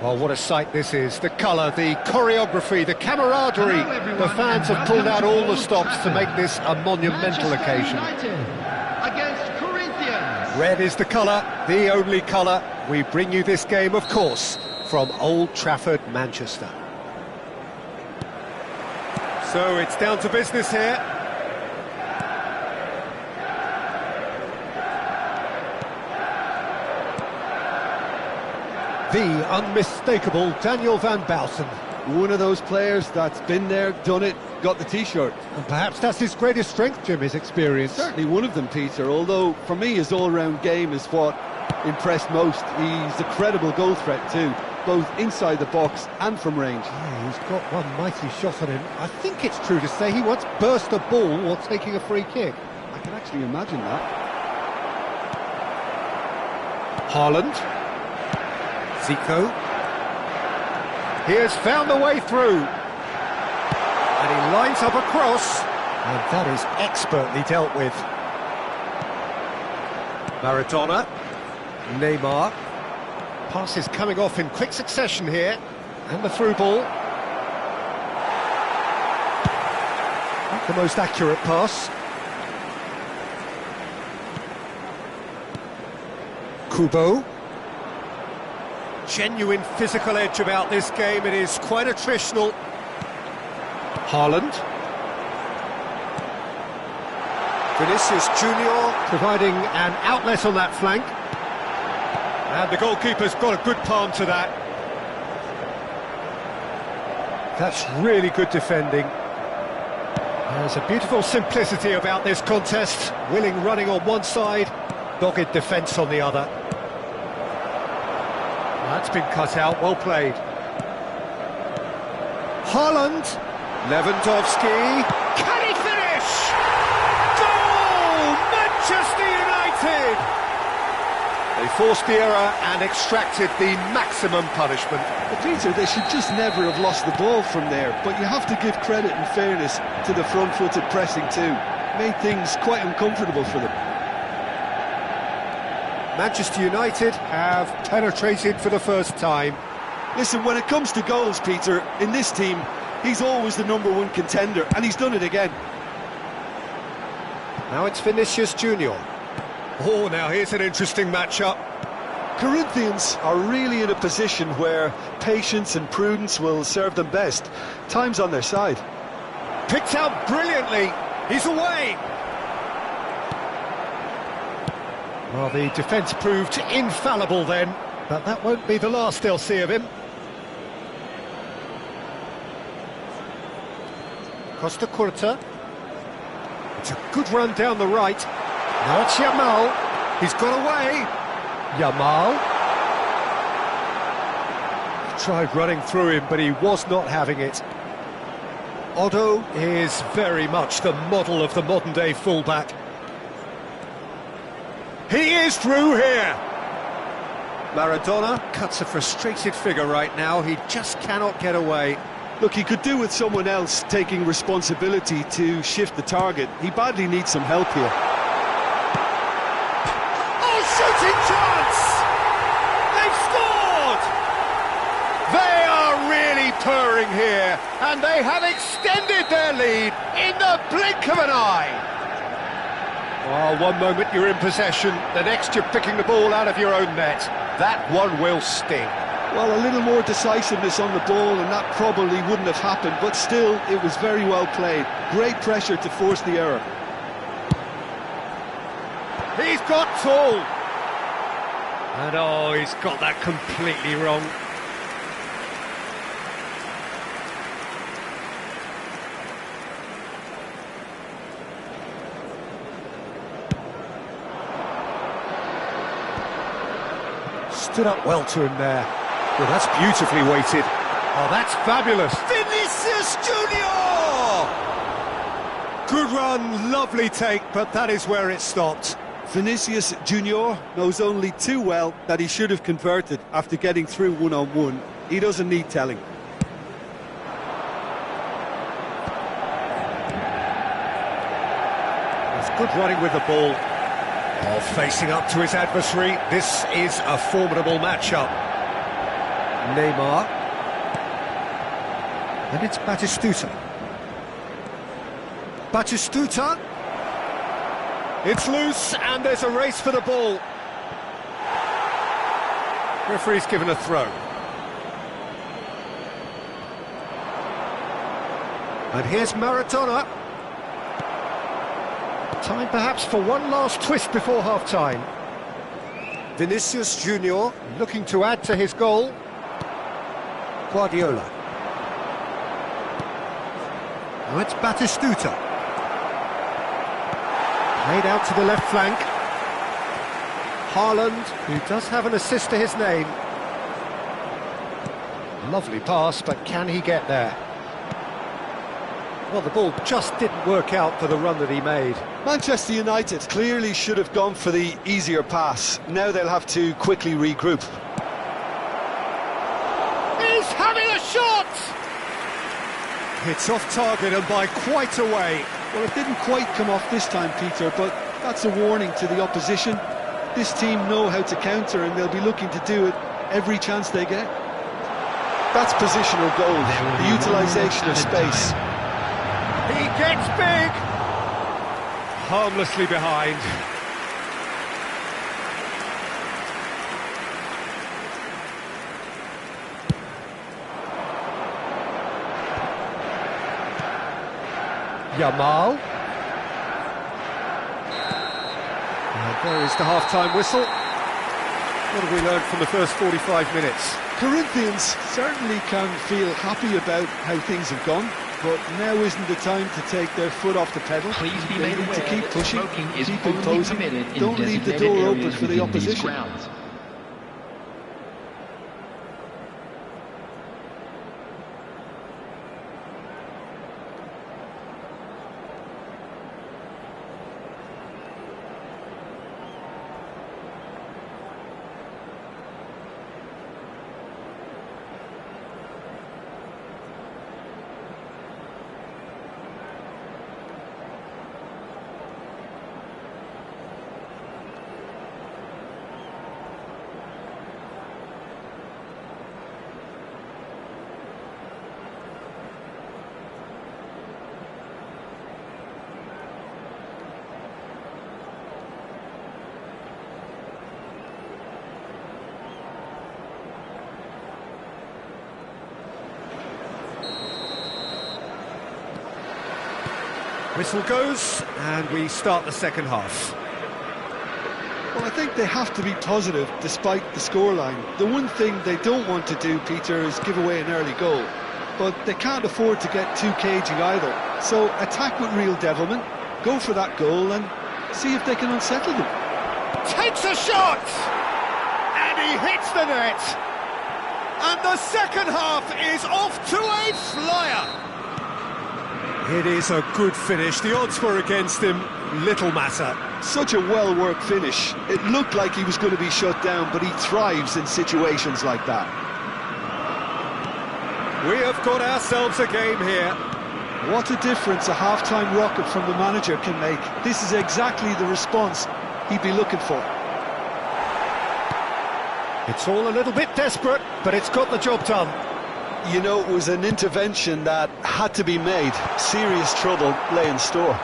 Well, what a sight this is. The colour, the choreography, the camaraderie. The fans have pulled out all the stops to make this a monumental occasion. Against Corinthians. Red is the colour, the only colour. We bring you this game, of course, from Old Trafford, Manchester. So it's down to business here. The unmistakable Daniel van Baalsen. One of those players that's been there, done it, got the T-shirt. And perhaps that's his greatest strength, Jim, his experience. Certainly one of them, Peter, although for me his all-round game is what impressed most. He's a credible goal threat too, both inside the box and from range. Yeah, he's got one mighty shot on him. I think it's true to say he once burst a ball while taking a free kick. I can actually imagine that. Haaland. Zico. He has found the way through. And he lines up a cross. And that is expertly dealt with. Maradona. Neymar. Passes coming off in quick succession here. And the through ball. Not the most accurate pass. Kubo. Genuine physical edge about this game. It is quite attritional. Haaland. Vinicius Junior providing an outlet on that flank. And the goalkeeper's got a good palm to that. That's really good defending. There's a beautiful simplicity about this contest. Willing running on one side, dogged defence on the other. That's been cut out, well played. Haaland. Lewandowski. Can he finish? Goal! Manchester United! They forced the error and extracted the maximum punishment. But Peter, they should just never have lost the ball from there, but you have to give credit and fairness to the front-footed pressing too. Made things quite uncomfortable for them. Manchester United have penetrated for the first time. Listen, when it comes to goals, Peter, in this team, he's always the #1 contender, and he's done it again. Now it's Vinicius Junior. Oh, now here's an interesting matchup. Corinthians are really in a position where patience and prudence will serve them best. Time's on their side. Picked out brilliantly. He's away. Well, the defence proved infallible then, but that won't be the last they'll see of him. Costa Curta. It's a good run down the right. Now it's Yamal. He's got away. Yamal. Tried running through him, but he was not having it. Otto is very much the model of the modern-day fullback. He is through here. Maradona cuts a frustrated figure right now. He just cannot get away. Look, he could do with someone else taking responsibility to shift the target. He badly needs some help here. Oh, shooting chance! They've scored! They are really purring here, and they have extended their lead in the blink of an eye. Oh, one moment you're in possession, the next you're picking the ball out of your own net. That one will sting. Well, a little more decisiveness on the ball and that probably wouldn't have happened, but still, it was very well played. Great pressure to force the error. He's got tall. And oh, he's got that completely wrong. Stood up well to him there. Well, that's beautifully weighted. Oh, that's fabulous. Vinicius Junior! Good run, lovely take, but that is where it stopped. Vinicius Junior knows only too well that he should have converted after getting through one-on-one. He doesn't need telling. It's good running with the ball. Oh, facing up to his adversary, this is a formidable matchup. Neymar. And it's Batistuta. Batistuta. It's loose, and there's a race for the ball. Referee's given a throw. And here's Maradona. Time perhaps for one last twist before half-time. Vinicius Junior looking to add to his goal. Guardiola. Now it's Batistuta. Played out to the left flank. Haaland, who does have an assist to his name. Lovely pass, but can he get there? Well, the ball just didn't work out for the run that he made. Manchester United clearly should have gone for the easier pass. Now they'll have to quickly regroup. He's having a shot! It's off target and by quite a way. Well, it didn't quite come off this time, Peter, but that's a warning to the opposition. This team know how to counter, and they'll be looking to do it every chance they get. That's positional goal, the utilisation of space. He gets big! Harmlessly behind. Yamal. And there is the half-time whistle. What have we learned from the first 45 minutes? Corinthians certainly can feel happy about how things have gone, but now isn't the time to take their foot off the pedal. Please be they made need aware to keep that pushing, smoking is keep only imposing. permitted in Don't leave the designated door open areas for the within these opposition. grounds. Whistle goes, and we start the second half. Well, I think they have to be positive despite the scoreline. The one thing they don't want to do, Peter, is give away an early goal. But they can't afford to get too cagey either. So attack with real devilment, go for that goal and see if they can unsettle them. Takes a shot! And he hits the net! And the second half is off to a flyer! It is a good finish. The odds were against him. Little matter. Such a well-worked finish. It looked like he was going to be shut down, but he thrives in situations like that. We have got ourselves a game here. What a difference a half-time rocket from the manager can make. This is exactly the response he'd be looking for. It's all a little bit desperate, but it's got the job done. You know, it was an intervention that had to be made. Serious trouble lay in store.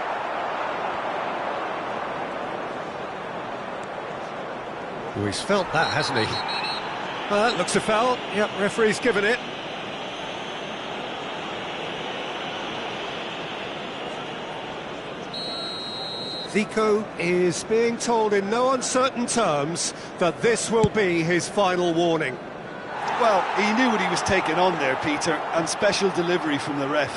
Oh, he's felt that, hasn't he? Well, that looks a foul. Yep, referee's given it. Zico is being told in no uncertain terms that this will be his final warning. Well, he knew what he was taking on there, Peter, and special delivery from the ref.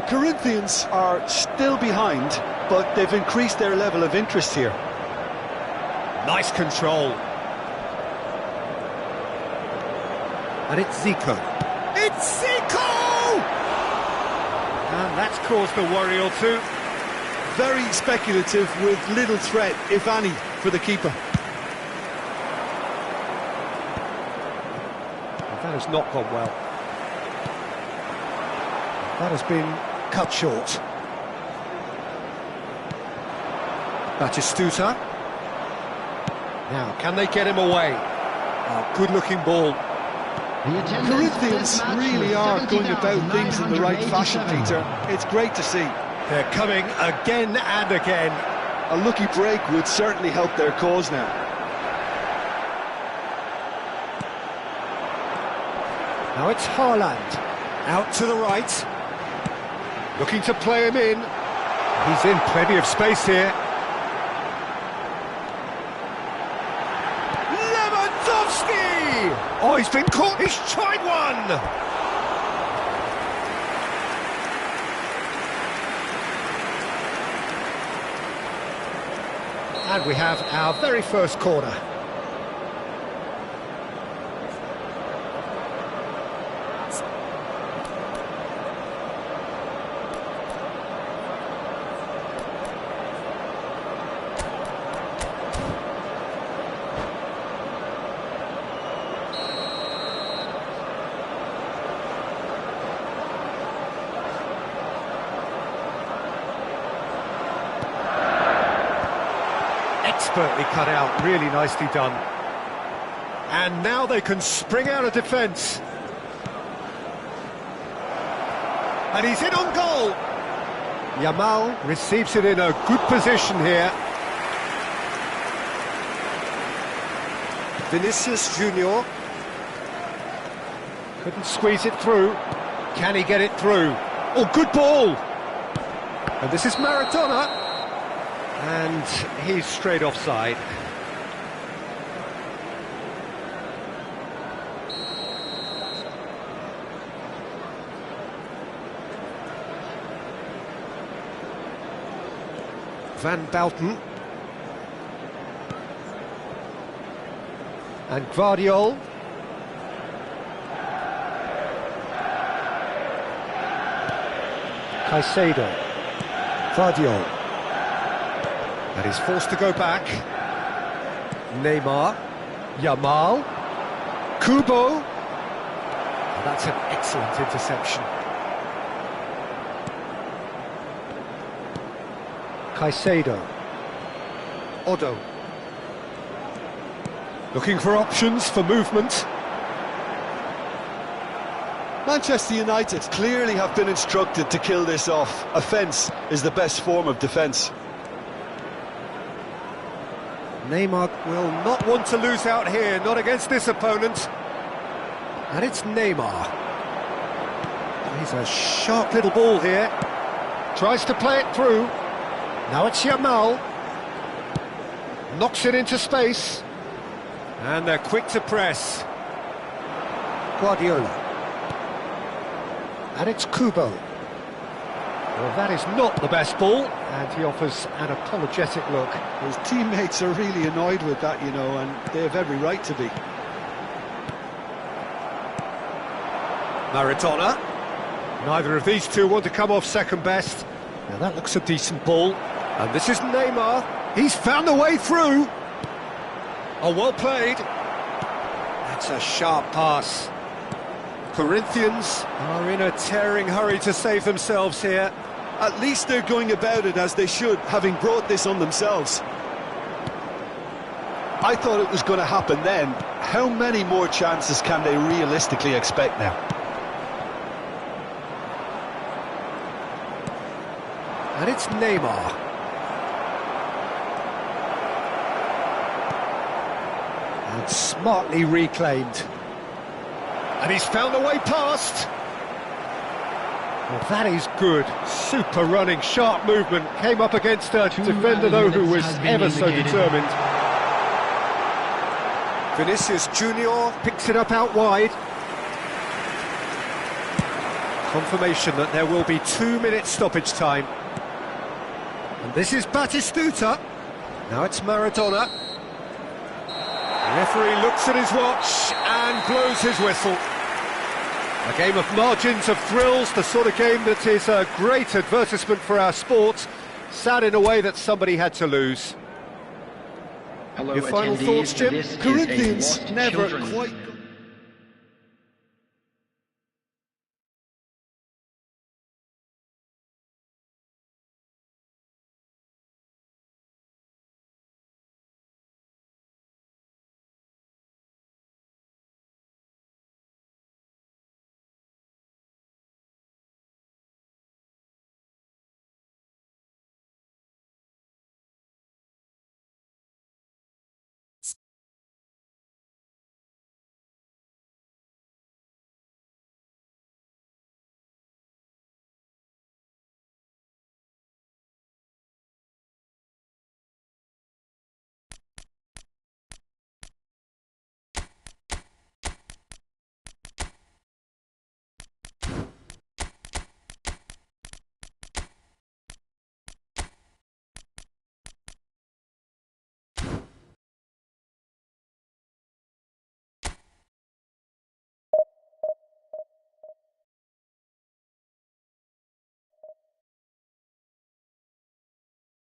Corinthians are still behind, but they've increased their level of interest here. Nice control. And it's Zico. It's Zico! And that's caused a worry or two. Very speculative with little threat, if any, for the keeper. That has not gone well. That has been cut short. Batistuta. Now, can they get him away? Oh, good-looking ball. Corinthians really are going about things in the right fashion, Peter. It's great to see. They're coming again and again. A lucky break would certainly help their cause now. Now it's Haaland. Out to the right. Looking to play him in. He's in plenty of space here. Oh, he's been caught, he's tried one! And we have our very first corner. Expertly cut out, really nicely done. And now they can spring out of defence. And he's in on goal. Yamal receives it in a good position here. Vinicius Junior. Couldn't squeeze it through. Can he get it through? Oh, good ball! And this is Maradona. And he's straight offside. Van Bouten. And Guardiol. Caicedo. Guardiol. And he's forced to go back. Neymar. Yamal. Kubo. Oh, that's an excellent interception. Caicedo. Odo. Looking for options for movement. Manchester United clearly have been instructed to kill this off. Offence is the best form of defence. Neymar will not want to lose out here, not against this opponent. And it's Neymar. He's a sharp little ball here. Tries to play it through. Now it's Yamal. Knocks it into space. And they're quick to press. Guardiola. And it's Kubo. Well, that is not the best ball, and he offers an apologetic look. His teammates are really annoyed with that, you know, and they have every right to be. Maradona. Neither of these two want to come off second best. Now that looks a decent ball. And this is Neymar. He's found a way through. Oh, well played. That's a sharp pass. Corinthians are in a tearing hurry to save themselves here. At least they're going about it as they should, having brought this on themselves. I thought it was going to happen then. How many more chances can they realistically expect now? And it's Neymar. And smartly reclaimed. And he's found a way past. Well, that is good. Super running, sharp movement. Came up against a defender, though, who was ever so determined. Vinicius Junior picks it up out wide. Confirmation that there will be 2 minutes stoppage time. And this is Batistuta. Now it's Maradona. The referee looks at his watch and blows his whistle. A game of margins, of thrills, the sort of game that is a great advertisement for our sport. Sad in a way that somebody had to lose. Hello, your final attendees. thoughts, Jim? This is a Corinthians Lost never Children quite...